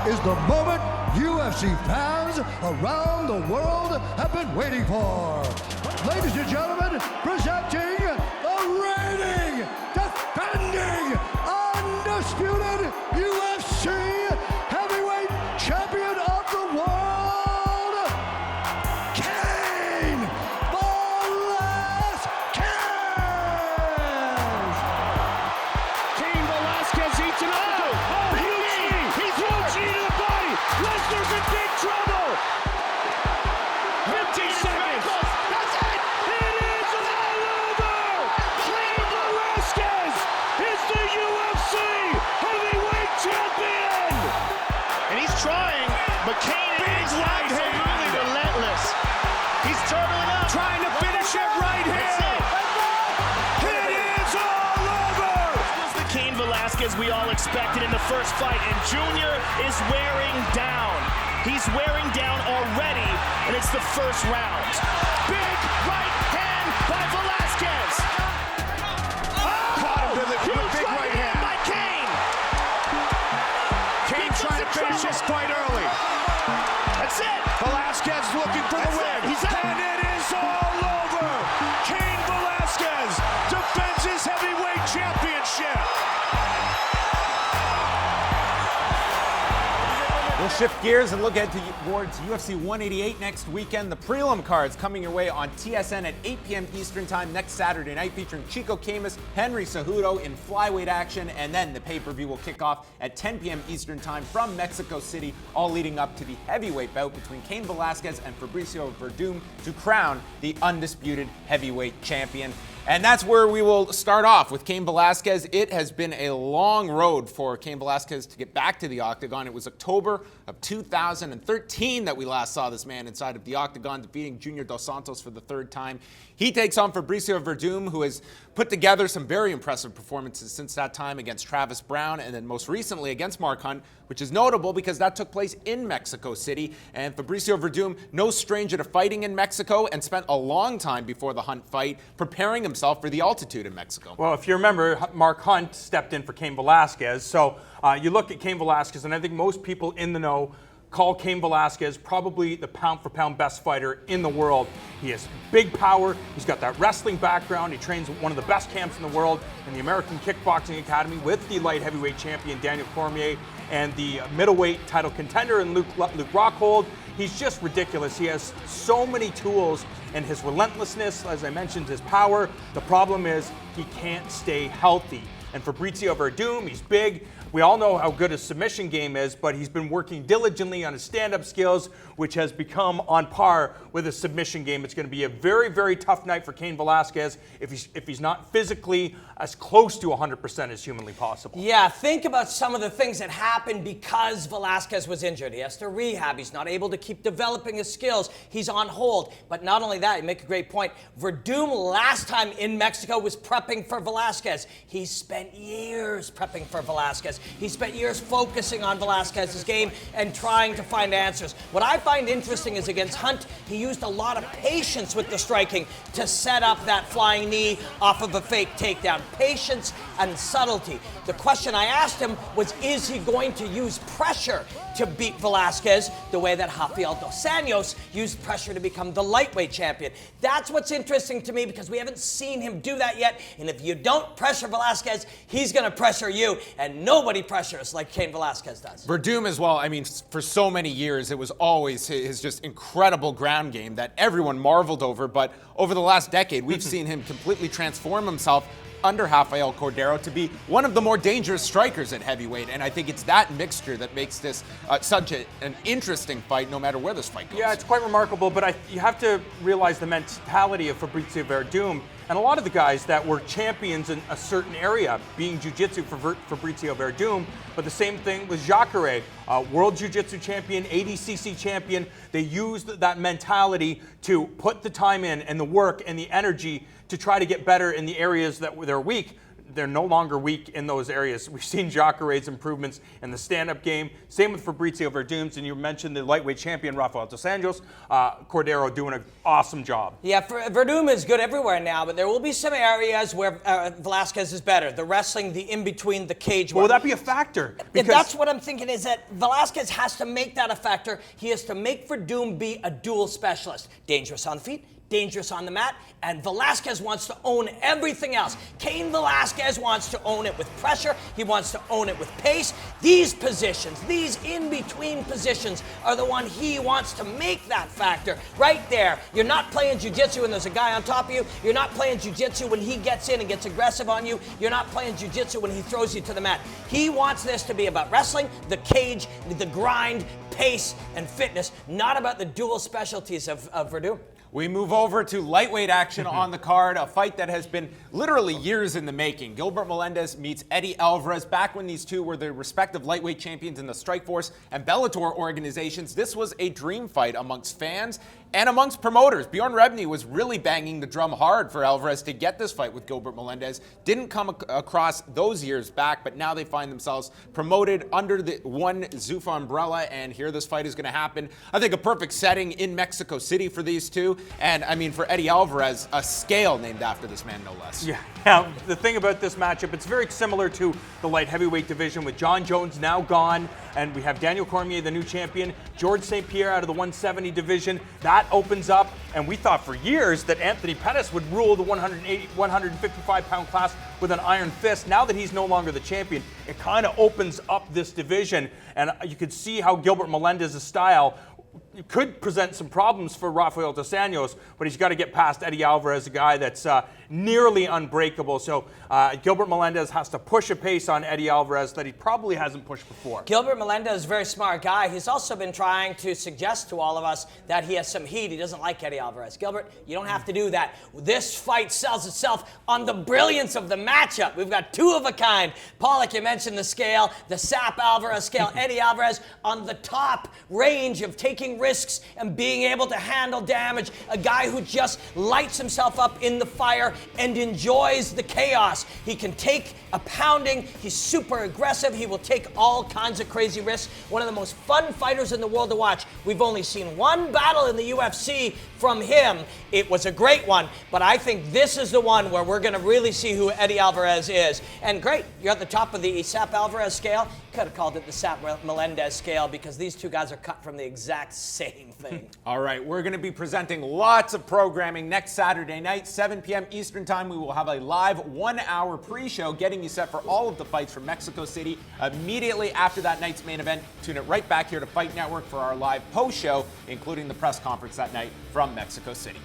is the moment UFC fans around the world have been waiting for. Ladies and gentlemen, presenting the reigning, defending, undisputed UFC heavyweight champion of the world, Cain Velasquez! Cain Velasquez eats an elbow. Oh, huge knee. He's huge knee to the body. Lesnar's in big trouble. 15 seconds. That's it. It is all over. Cain Velasquez is the UFC heavyweight champion. And he's trying, but Cain is absolutely relentless. He's turtling up. Trying to finish it right here. It is all over. This was the Cain Velasquez we all expected in the first fight, and Junior is wearing down. He's wearing down already, and it's the first round. Big right hand by Velasquez. Caught him with a Huge big right hand. by Cain. Cain trying to finish this fight early. That's it. Velasquez looking for the win. And it is all over. Cain Velasquez defends his heavyweight championship. We'll shift gears and look ahead towards UFC 188 next weekend. The prelim cards coming your way on TSN at 8 p.m. Eastern Time next Saturday night, featuring Chico Camus, Henry Cejudo in flyweight action, and then the pay-per-view will kick off at 10 p.m. Eastern Time from Mexico City, all leading up to the heavyweight bout between Cain Velasquez and Fabricio Werdum to crown the undisputed heavyweight champion. And that's where we will start off with Cain Velasquez. It has been a long road for Cain Velasquez to get back to the octagon. It was October of 2013 that we last saw this man inside of the octagon, defeating Junior Dos Santos for the third time. He takes on Fabricio Werdum, who has put together some very impressive performances since that time against Travis Brown, and then most recently against Mark Hunt, which is notable because that took place in Mexico City. And Fabricio Werdum, no stranger to fighting in Mexico, and spent a long time before the Hunt fight preparing himself for the altitude in Mexico. Well, if you remember, Mark Hunt stepped in for Cain Velasquez. So you look at Cain Velasquez, and I think most people in the know call Cain Velasquez probably the pound-for-pound best fighter in the world. He has big power. He's got that wrestling background. He trains at one of the best camps in the world in the American Kickboxing Academy with the light heavyweight champion Daniel Cormier and the middleweight title contender in Luke Rockhold. He's just ridiculous. He has so many tools, and his relentlessness, as I mentioned, his power. The problem is he can't stay healthy. And Fabricio Werdum, he's big. We all know how good his submission game is, but he's been working diligently on his stand-up skills, which has become on par with his submission game. It's going to be a very, very tough night for Cain Velasquez if he's not physically as close to 100% as humanly possible. Yeah, think about some of the things that happened because Velasquez was injured. He has to rehab. He's not able to keep developing his skills. He's on hold. But not only that, you make a great point. Werdum last time in Mexico was prepping for Velasquez. He spent years prepping for Velasquez. He spent years focusing on Velasquez's game and trying to find answers. What I find interesting is against Hunt, he used a lot of patience with the striking to set up that flying knee off of a fake takedown. Patience and subtlety. The question I asked him was, is he going to use pressure to beat Velasquez the way that Rafael Dos Anjos used pressure to become the lightweight champion? That's what's interesting to me because we haven't seen him do that yet. And if you don't pressure Velasquez, he's going to pressure you. And nobody pressures like Cain Velasquez does. Werdum as well, I mean, for so many years, it was always his just incredible ground game that everyone marveled over. But over the last decade, we've seen him completely transform himself under Rafael Cordero to be one of the more dangerous strikers at heavyweight. And I think it's that mixture that makes this such an interesting fight, no matter where this fight goes. Yeah, it's quite remarkable, but you have to realize the mentality of Fabricio Werdum. And a lot of the guys that were champions in a certain area, being jiu-jitsu for Fabricio Werdum, but the same thing with Jacare, world jiu-jitsu champion, ADCC champion. They used that mentality to put the time in and the work and the energy to try to get better in the areas that they're weak. they're no longer weak in those areas. We've seen Jacare's improvements in the stand-up game. Same with Fabrizio Werdum, and you mentioned the lightweight champion Rafael dos Anjos. Cordero doing an awesome job. Yeah, Werdum is good everywhere now, but there will be some areas where Velasquez is better. The wrestling, the in-between, the cage work. Will that be a factor? Because that's what I'm thinking, is that Velasquez has to make that a factor. He has to make Werdum be a dual specialist. Dangerous on the feet, dangerous on the mat, and Velasquez wants to own everything else. Cain Velasquez wants to own it with pressure. He wants to own it with pace. These positions, these in-between positions are the one he wants to make that factor. Right there. You're not playing jiu-jitsu and there's a guy on top of you. You're not playing jiu-jitsu when he gets in and gets aggressive on you. You're not playing jiu-jitsu when he throws you to the mat. He wants this to be about wrestling, the cage, the grind, pace, and fitness, not about the dual specialties of Werdum. We move over to lightweight action on the card, a fight that has been literally years in the making. Gilbert Melendez meets Eddie Alvarez. Back when these two were the respective lightweight champions in the Strikeforce and Bellator organizations, this was a dream fight amongst fans and amongst promoters. Bjorn Rebney was really banging the drum hard for Alvarez to get this fight with Gilbert Melendez. Didn't come across those years back, but now they find themselves promoted under the one Zuffa umbrella, and here this fight is going to happen. I think a perfect setting in Mexico City for these two, and I mean for Eddie Alvarez, a scale named after this man, no less. Yeah. The thing about this matchup, it's very similar to the light heavyweight division with John Jones now gone, and we have Daniel Cormier, the new champion, George St Pierre out of the 170 division. That opens up, and we thought for years that Anthony Pettis would rule the 155-pound class with an iron fist. Now that he's no longer the champion, it kind of opens up this division, and you could see how Gilbert Melendez's style could present some problems for Rafael dos Anjos, but he's got to get past Eddie Alvarez, a guy that's nearly unbreakable. So Gilbert Melendez has to push a pace on Eddie Alvarez that he probably hasn't pushed before. Gilbert Melendez is a very smart guy. He's also been trying to suggest to all of us that he has some heat. He doesn't like Eddie Alvarez. Gilbert, you don't have to do that. This fight sells itself on the brilliance of the matchup. We've got two of a kind. Pollock, you mentioned the scale, the Sap Alvarez scale. Eddie Alvarez on the top range of taking risks and being able to handle damage. A guy who just lights himself up in the fire and enjoys the chaos. He can take a pounding. He's super aggressive. He will take all kinds of crazy risks. One of the most fun fighters in the world to watch. We've only seen one battle in the UFC from him. It was a great one, but I think this is the one where we're going to really see who Eddie Alvarez is. And great, you're at the top of the Sap Alvarez scale. Could have called it the Sap Melendez scale because these two guys are cut from the exact same thing. All right, we're going to be presenting lots of programming next Saturday night, 7 p.m. Eastern Time. We will have a live 1-hour pre-show getting you set for all of the fights from Mexico City. Immediately after that night's main event, tune it right back here to Fight Network for our live post-show, including the press conference that night from Mexico City.